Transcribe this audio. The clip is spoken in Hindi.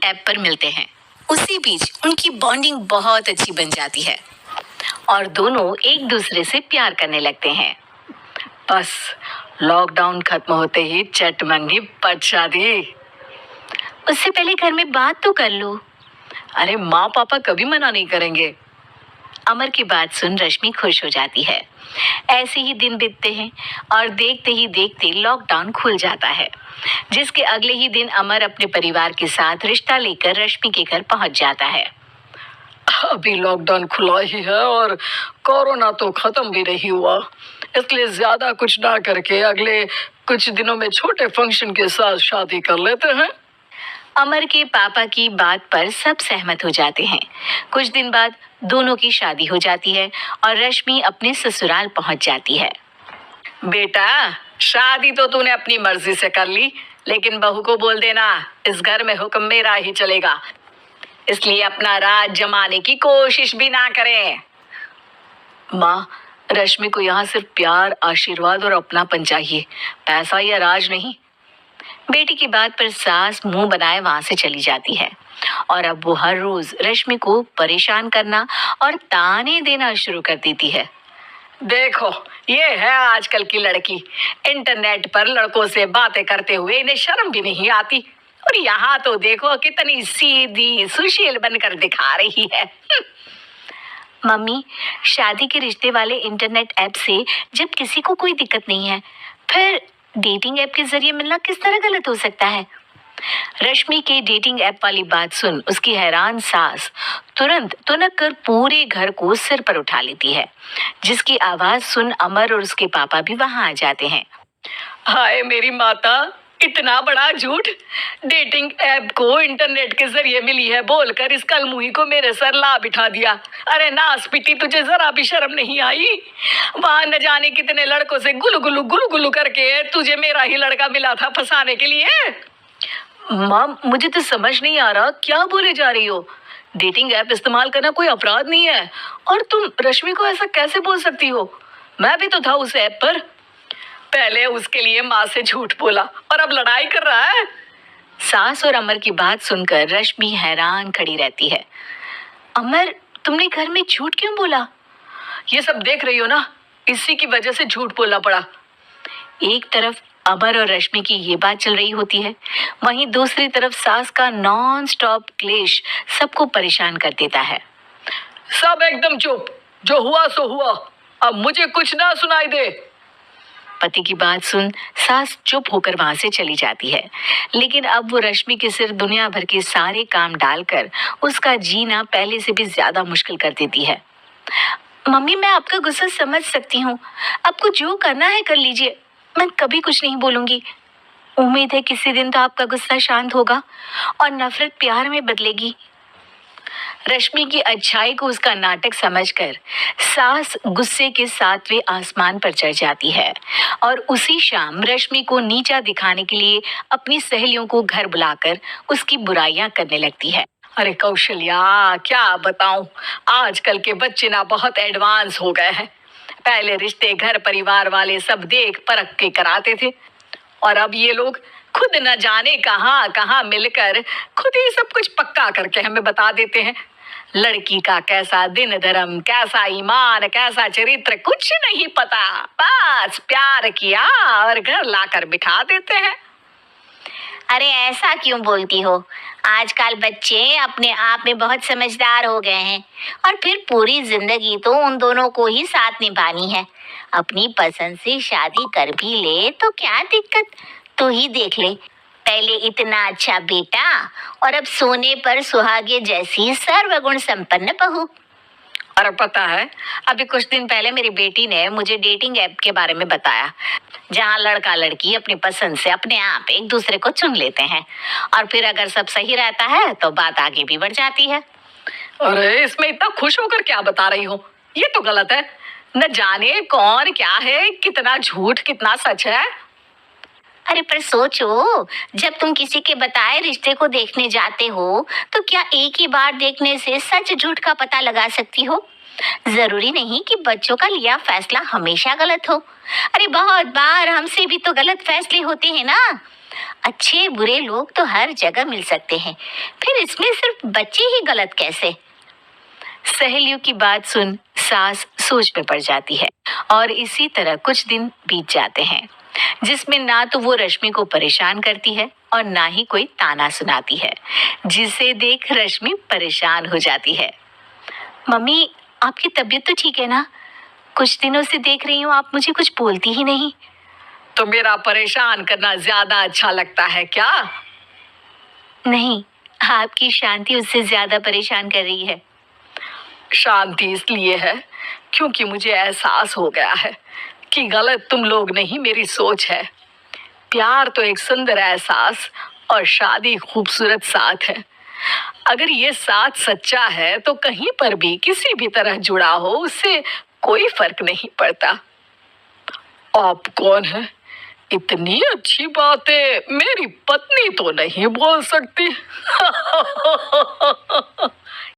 ऐप पर मिलते हैं। उसी बीच उनकी बॉन्डिंग बहुत अच्छी बन जाती है और दोनों एक दूसरे से प्यार करने लगते हैं। बस लॉकडाउन खत्म होते ही चट मंगी पट शादी। उससे पहले घर में बात तो कर लो। अरे माँ पापा कभी मना नहीं करेंगे। अमर की बात सुन रश्मि खुश हो जाती है। ऐसे ही दिन बीतते हैं और देखते ही देखते लॉकडाउन खुल जाता है, जिसके अगले ही दिन अमर अपने परिवार के साथ रिश्ता लेकर रश्मि के घर पहुंच जाता है। अभी लॉकडाउन खुला ही है और कोरोना तो खत्म भी नहीं हुआ, इसलिए ज्यादा कुछ ना करके अगले कुछ दिनों में छोटे फंक्शन के साथ शादी कर लेते हैं। अमर के पापा की बात पर सब सहमत हो जाते हैं। कुछ दिन बाद दोनों की शादी हो जाती है और रश्मि अपने ससुराल पहुंच जाती है। बेटा, शादी तो तूने अपनी मर्जी से कर ली, लेकिन बहू को बोल देना इस घर में हुक्म मेरा ही चलेगा, इसलिए अपना राज जमाने की कोशिश भी ना करें। माँ, रश्मि को यहाँ सिर्फ प्यार, आशीर्वाद और अपनापन चाहिए, पैसा या राज नहीं। बेटी की बात पर सास मुंह बनाए वहां से चली जाती है और अब वो हर रोज रश्मि को परेशान करना और ताने देना शुरू कर देती है। देखो, ये है आजकल की लड़की, इंटरनेट पर लड़कों से बातें करते हुए इन्हें शर्म भी नहीं आती, और यहाँ तो देखो कितनी सीधी सुशील बनकर दिखा रही है। मम्मी, शादी के रिश्ते वाले इंटरनेट ऐप से जब किसी को कोई दिक्कत नहीं है, फिर डेटिंग ऐप के जरिए मिलना किस तरह गलत हो सकता है? रश्मि के डेटिंग ऐप वाली बात सुन उसकी हैरान सास तुरंत तुनक कर पूरे घर को सिर पर उठा लेती है, जिसकी आवाज सुन अमर और उसके पापा भी वहां आ जाते हैं। हाय मेरी माता, इतना बड़ा झूठ! डेटिंग ऐप को इंटरनेट के जरिए मिली है बोलकर इस कलमुही को मेरे सर ला बिठा दिया। अरे नास पिटी, तुझे जरा भी शर्म नहीं आई? वहां न जाने कितने लड़कों से गुलू गुलू करके तुझे मेरा ही लड़का मिला था फंसाने के लिए। माँ, मुझे तो समझ नहीं आ रहा क्या बोले जा रही हो। डेटिंग ऐप इस्तेमाल करना कोई अपराध नहीं है, और तुम रश्मि को ऐसा कैसे बोल सकती हो? मैं भी तो था उस ऐप पर। पहले उसके लिए माँ से झूठ बोला और अब लड़ाई कर रहा है। सास और अमर की बात सुनकर रश्मि हैरान खड़ी रहती है। अमर, तुमने घर में झूठ क्यों बोला? ये सब देख रही हो ना, इसी की वजह से झूठ बोलना पड़ा। एक तरफ अमर और रश्मि की ये बात चल रही होती है, वहीं दूसरी तरफ सास का नॉन स्टॉप क्लेश सबको परेशान कर देता है। सब एकदम चुप, जो हुआ सो हुआ, अब मुझे कुछ ना सुनाई दे। पति की बात सुन सास चुप होकर वहां से चली जाती है, लेकिन अब वो रश्मि के सिर दुनिया भर के सारे काम डालकर उसका जीना पहले से भी ज्यादा मुश्किल कर देती है। मम्मी, मैं आपका गुस्सा समझ सकती हूँ, आपको जो करना है कर लीजिए, मैं कभी कुछ नहीं बोलूंगी। उम्मीद है किसी दिन तो आपका गुस्सा शांत होगा और नफरत प्यार में बदलेगी। रश्मि की अच्छाई को उसका नाटक समझकर सास गुस्से के 7वें आसमान पर चढ़ जाती है और उसी शाम रश्मि को नीचा दिखाने के लिए अपनी सहेलियों को घर बुलाकर उसकी बुराइयां करने लगती है। अरे कौशल्या, क्या बताऊं, आजकल के बच्चे ना बहुत एडवांस हो गए हैं। पहले रिश्ते घर परिवार वाले सब देख परख के कराते थे, और अब ये लोग खुद न जाने कहां कहां मिलकर खुद ही सब कुछ पक्का करके हमें बता देते हैं। लड़की का कैसा दिन धर्म, कैसा ईमान, कैसा चरित्र कुछ नहीं पता, बस प्यार किया और घर लाकर बिठा देते हैं। अरे ऐसा क्यों बोलती हो? आजकल बच्चे अपने आप में बहुत समझदार हो गए हैं, और फिर पूरी जिंदगी तो उन दोनों को ही साथ निभानी है। अपनी पसंद से शादी कर भी ले तो क्या दिक्कत, तू ही देख ले, पहले इतना अच्छा बेटा और अब सोने पर सुहागे जैसी सर्वगुण संपन्न बहू। और पता है, अभी कुछ दिन पहले मेरी बेटी ने मुझे डेटिंग ऐप के बारे में बताया, जहाँ लड़का लड़की अपनी पसंद से अपने आप एक दूसरे को चुन लेते हैं, और फिर अगर सब सही रहता है तो बात आगे भी बढ़ जाती है। अरे इसमें इतना खुश होकर क्या बता रही हो? ये तो गलत है। न जाने कौन क्या है, कितना झूठ कितना सच है। अरे पर सोचो, जब तुम किसी के बताए रिश्ते को देखने जाते हो तो क्या एक ही बार देखने से सच झूठ का पता लगा सकती हो? जरूरी नहीं कि बच्चों का लिया फैसला हमेशा गलत हो। अरे बहुत बार हमसे भी तो गलत फैसले होते हैं ना। अच्छे बुरे लोग तो हर जगह मिल सकते हैं, फिर इसमें सिर्फ बच्चे ही गलत कैसे? सहेलियों की बात सुन सास सोच में पड़ जाती है और इसी तरह कुछ दिन बीत जाते हैं जिसमें ना तो वो रश्मि को परेशान करती है और ना ही कोई ताना सुनाती है, जिसे देख रश्मि परेशान हो जाती है। मम्मी, आपकी तबीयत तो ठीक है ना? कुछ दिनों से देख रही हूँ आप मुझे कुछ बोलती ही नहीं। तो मेरा परेशान करना ज्यादा अच्छा लगता है क्या? नहीं, आपकी शांति उससे ज्यादा परेशान कर रही है। शांति इसलिए है क्योंकि मुझे एहसास हो गया है कि गलत तुम लोग नहीं, मेरी सोच है। प्यार तो एक सुंदर एहसास और शादी खूबसूरत साथ है। अगर ये साथ सच्चा है तो कहीं पर भी किसी भी तरह जुड़ा हो उससे कोई फर्क नहीं पड़ता। आप कौन है? इतनी अच्छी बातें मेरी पत्नी तो नहीं बोल सकती।